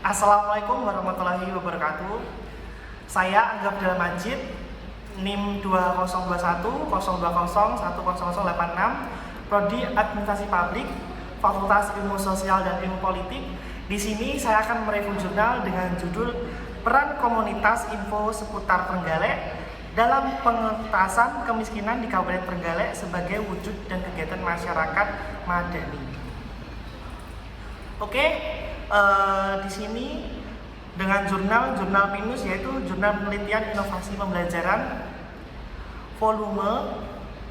Assalamualaikum warahmatullahi wabarakatuh. Saya Angga Abdul Majid, NIM 202102010086, Prodi Administrasi Publik, Fakultas Ilmu Sosial dan Ilmu Politik. Di sini saya akan mereview jurnal dengan judul Peran Komunitas Info Seputar Trenggalek dalam Pengentasan Kemiskinan di Kabupaten Trenggalek sebagai wujud dan kegiatan masyarakat madani. Di sini dengan jurnal PINUS, yaitu Jurnal Penelitian Inovasi Pembelajaran, volume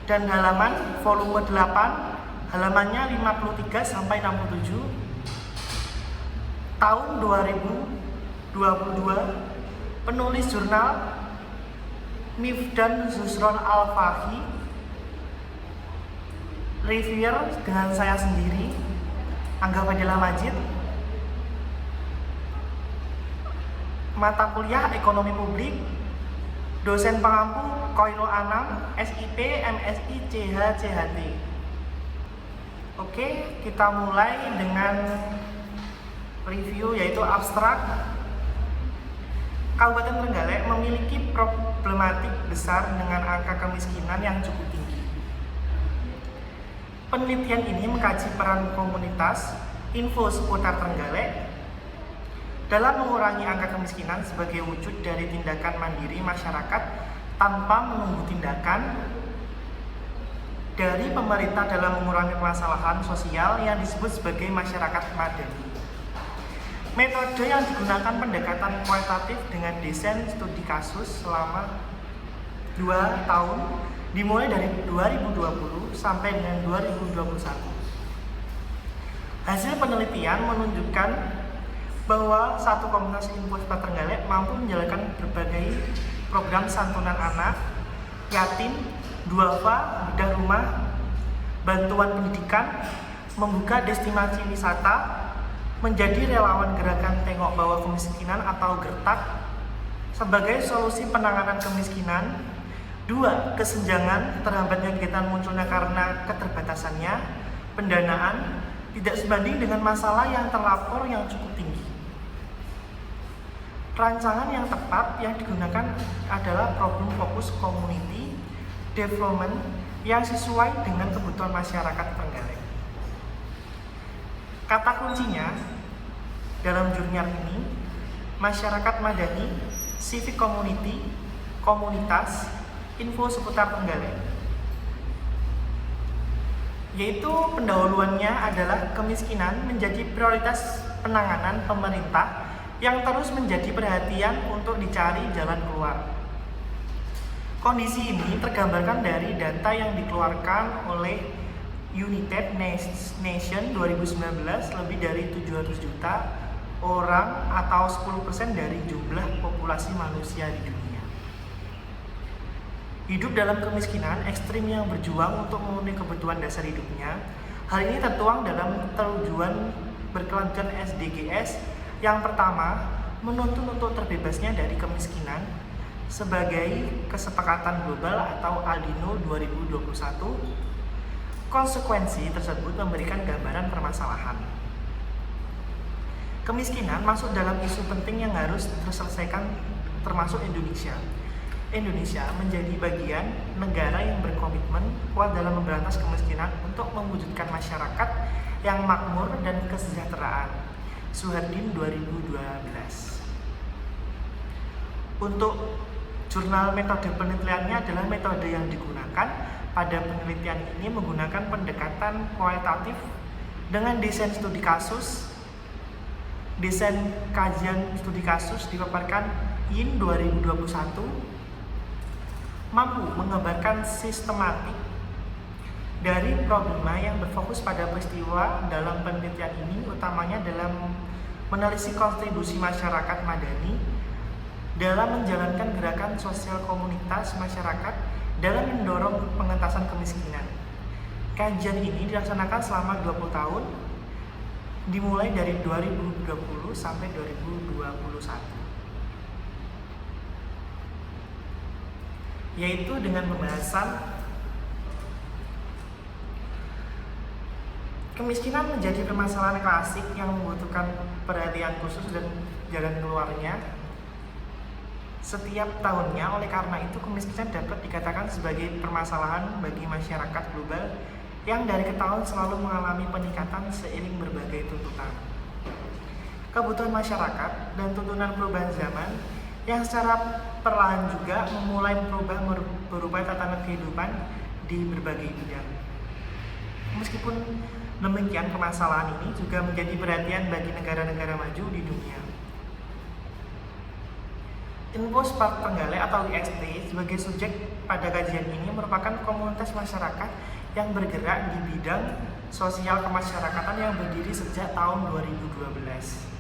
dan halaman volume 8, halamannya 53 sampai 67, tahun 2022. Penulis jurnal Mifdan Zusron Al-Fahi, reviewer dengan saya sendiri Angga Abdul Majid. Mata kuliah Ekonomi Publik, dosen pengampu Khoirul Anam, SIP, MSI, CH, CHT. Kita mulai dengan review, yaitu abstrak. Kabupaten Trenggalek memiliki problematik besar dengan angka kemiskinan yang cukup tinggi. Penelitian ini mengkaji peran komunitas info seputar Trenggalek dalam mengurangi angka kemiskinan sebagai wujud dari tindakan mandiri masyarakat tanpa menunggu tindakan dari pemerintah dalam mengurangi permasalahan sosial yang disebut sebagai masyarakat madani. Metode yang digunakan pendekatan kualitatif dengan desain studi kasus selama 2 tahun, dimulai dari 2020 sampai dengan 2021. Hasil penelitian menunjukkan bahwa satu komunitas info seputar Trenggalek mampu menjalankan berbagai program santunan anak, yatim, duafa, bedah rumah, bantuan pendidikan, membuka destinasi wisata, menjadi relawan gerakan Tengok Bawah Kemiskinan atau GERTAK sebagai solusi penanganan kemiskinan. 2. Kesenjangan, terhambatnya kegiatan munculnya karena keterbatasannya pendanaan, tidak sebanding dengan masalah yang terlapor yang cukup tinggi. Rancangan yang tepat yang digunakan adalah problem fokus community development yang sesuai dengan kebutuhan masyarakat Trenggalek. Kata kuncinya dalam jurnal ini, masyarakat madani, civic community, komunitas, info seputar Trenggalek. Yaitu pendahuluannya adalah kemiskinan menjadi prioritas penanganan pemerintah yang terus menjadi perhatian untuk dicari jalan keluar. Kondisi ini tergambarkan dari data yang dikeluarkan oleh United Nations 2019, lebih dari 700 juta orang atau 10% dari jumlah populasi manusia di dunia hidup dalam kemiskinan ekstrim yang berjuang untuk memenuhi kebutuhan dasar hidupnya. Hal ini tertuang dalam tujuan berkelanjutan SDGs. Yang pertama, menuntut untuk terbebasnya dari kemiskinan sebagai kesepakatan global atau Aldino 2021. Konsekuensi tersebut memberikan gambaran permasalahan. Kemiskinan masuk dalam isu penting yang harus terselesaikan, termasuk Indonesia. Indonesia menjadi bagian negara yang berkomitmen kuat dalam memberantas kemiskinan untuk mewujudkan masyarakat yang makmur dan kesejahteraan. Suhardin 2012. Untuk jurnal metode penelitiannya adalah metode yang digunakan pada penelitian ini menggunakan pendekatan kualitatif dengan desain studi kasus. Desain kajian studi kasus dipaparkan YIN 2021 mampu menggambarkan sistematik dari problema yang berfokus pada peristiwa dalam penelitian ini, utamanya dalam menelisik kontribusi masyarakat madani dalam menjalankan gerakan sosial komunitas masyarakat dalam mendorong pengentasan kemiskinan. Kajian ini dilaksanakan selama 20 tahun, dimulai dari 2020 sampai 2021. Yaitu dengan pembahasan Kemiskinan menjadi permasalahan klasik yang membutuhkan perhatian khusus dan jalan keluarnya setiap tahunnya. Oleh karena itu, kemiskinan dapat dikatakan sebagai permasalahan bagi masyarakat global yang dari ke tahun selalu mengalami peningkatan seiring berbagai tuntutan. Kebutuhan masyarakat dan tuntunan perubahan zaman yang secara perlahan juga memulai berubah berupa tatanan kehidupan di berbagai bidang. Meskipun demikian, permasalahan ini juga menjadi perhatian bagi negara-negara maju di dunia. Infospark Trenggalek atau IST sebagai subjek pada kajian ini merupakan komunitas masyarakat yang bergerak di bidang sosial kemasyarakatan yang berdiri sejak tahun 2012.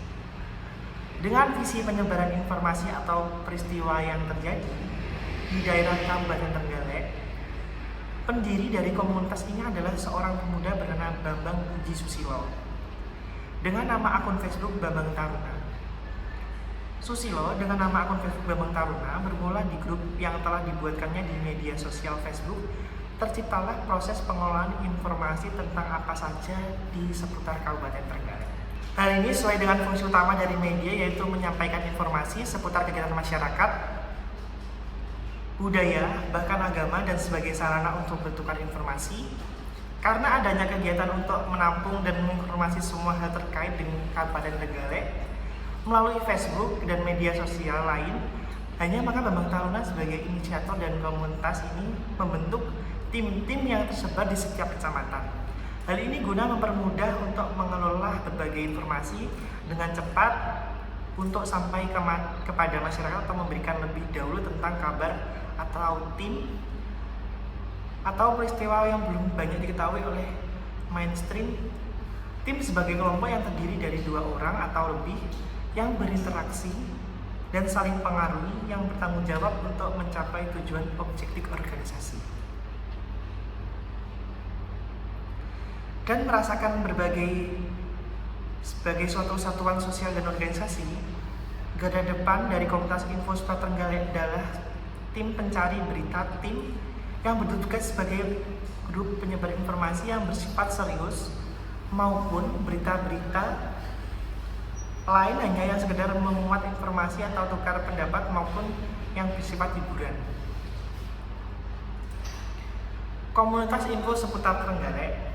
Dengan visi penyebaran informasi atau peristiwa yang terjadi di daerah Kabupaten Trenggalek, pendiri dari komunitas ini adalah seorang pemuda bernama Bambang Puji Susilo dengan nama akun Facebook Bambang Taruna. Susilo dengan nama akun Facebook Bambang Taruna bermula di grup yang telah dibuatkannya di media sosial Facebook. Terciptalah proses pengelolaan informasi tentang apa saja di seputar Kabupaten Trenggalek. Hal ini sesuai dengan fungsi utama dari media, yaitu menyampaikan informasi seputar kegiatan masyarakat, budaya, bahkan agama, dan sebagai sarana untuk bertukar informasi. Karena adanya kegiatan untuk menampung dan menginformasi semua hal terkait dengan Kabupaten Trenggalek melalui Facebook dan media sosial lain, hanya maka Bambang Taruna sebagai inisiator dan komunitas ini membentuk tim-tim yang tersebar di setiap kecamatan. Hal ini guna mempermudah untuk mengelola berbagai informasi dengan cepat untuk sampai kepada masyarakat atau memberikan lebih dahulu tentang kabar atau tim atau peristiwa yang belum banyak diketahui oleh mainstream. Tim sebagai kelompok yang terdiri dari 2 orang atau lebih yang berinteraksi dan saling pengaruhi yang bertanggung jawab untuk mencapai tujuan objektif organisasi. Dan merasakan sebagai suatu satuan sosial dan organisasi, garda depan dari komunitas Infospark Trenggalek adalah tim pencari berita, tim yang bertugas sebagai grup penyebar informasi yang bersifat serius maupun berita-berita lain hanya yang sekedar memuat informasi atau tukar pendapat maupun yang bersifat hiburan. Komunitas info seputar Trenggalek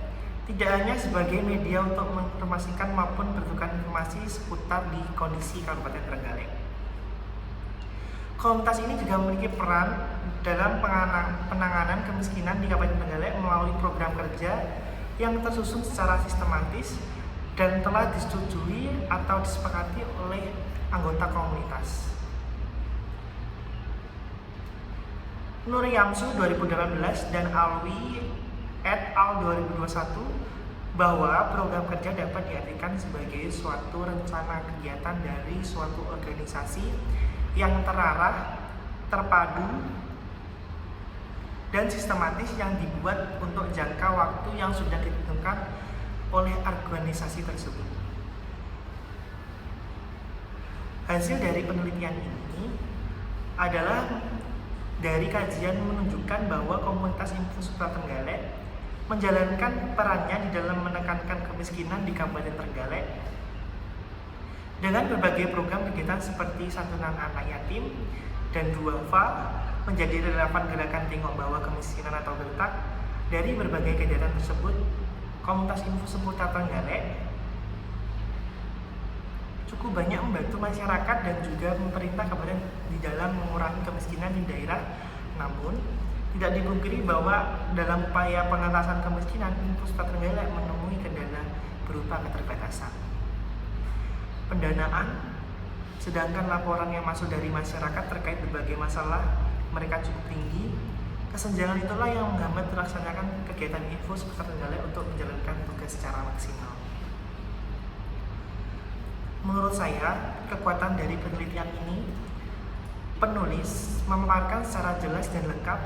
tidak hanya sebagai media untuk menginformasikan maupun bertukar informasi seputar di kondisi Kabupaten Trenggalek. Komunitas ini juga memiliki peran dalam penanganan kemiskinan di Kabupaten Trenggalek melalui program kerja yang tersusun secara sistematis dan telah disetujui atau disepakati oleh anggota komunitas. Nur Yamsu 2018 dan Alwi et al 2021 bahwa program kerja dapat diartikan sebagai suatu rencana kegiatan dari suatu organisasi yang terarah, terpadu, dan sistematis yang dibuat untuk jangka waktu yang sudah ditentukan oleh organisasi tersebut. Hasil dari penelitian ini adalah dari kajian menunjukkan bahwa komunitas Infospark Trenggalek menjalankan perannya di dalam menekankan kemiskinan di Kabupaten Trenggalek dengan berbagai program kegiatan seperti santunan anak yatim dan duafa menjadi relevan gerakan tengok bawah kemiskinan atau gertak. Dari berbagai kegiatan tersebut, komunitas info seputar Trenggalek cukup banyak membantu masyarakat dan juga pemerintah kabupaten di dalam mengurangi kemiskinan di daerah. Namun, tidak dipungkiri bahwa dalam upaya pengentasan kemiskinan, Infospark Trenggalek menemui kendala berupa keterbatasan pendanaan, sedangkan laporan yang masuk dari masyarakat terkait berbagai masalah mereka cukup tinggi. Kesenjangan itulah yang menghambat terlaksanakan kegiatan Infospark Trenggalek untuk menjalankan tugas secara maksimal. Menurut saya, kekuatan dari penelitian ini, penulis memaparkan secara jelas dan lengkap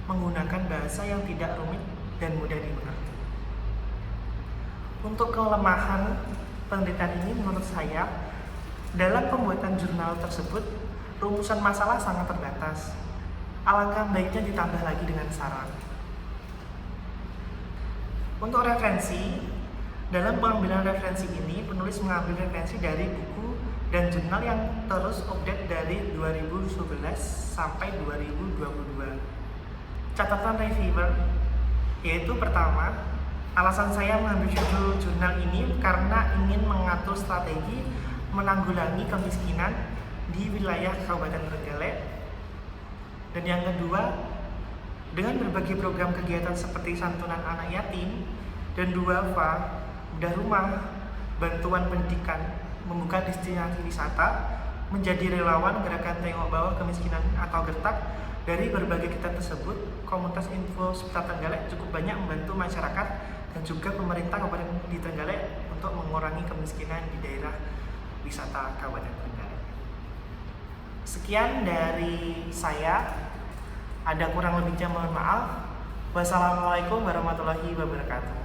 menggunakan bahasa yang tidak rumit dan mudah dimengerti. Untuk kelemahan penelitian ini menurut saya, dalam pembuatan jurnal tersebut, rumusan masalah sangat terbatas. Alangkah baiknya ditambah lagi dengan saran. Untuk referensi, Dalam pengambilan referensi ini, penulis mengambil referensi dari buku dan jurnal yang terus update dari 2011 sampai 2022. Catatan reviewer yaitu pertama, alasan saya mengambil judul jurnal ini karena ingin mengatur strategi menanggulangi kemiskinan di wilayah Kabupaten Trenggalek. Dan yang kedua, dengan berbagai program kegiatan seperti santunan anak yatim dan duafa, bedah rumah, bantuan pendidikan, membuka destinasi wisata, menjadi relawan gerakan tengok bawah kemiskinan atau gertak. Dari berbagai kegiatan tersebut, komunitas Info Seputar Trenggalek cukup banyak membantu masyarakat dan juga pemerintah Kabupaten di Trenggalek untuk mengurangi kemiskinan di daerah wisata Kabupaten Trenggalek. Sekian dari saya. Ada kurang lebihnya mohon maaf. Wassalamualaikum warahmatullahi wabarakatuh.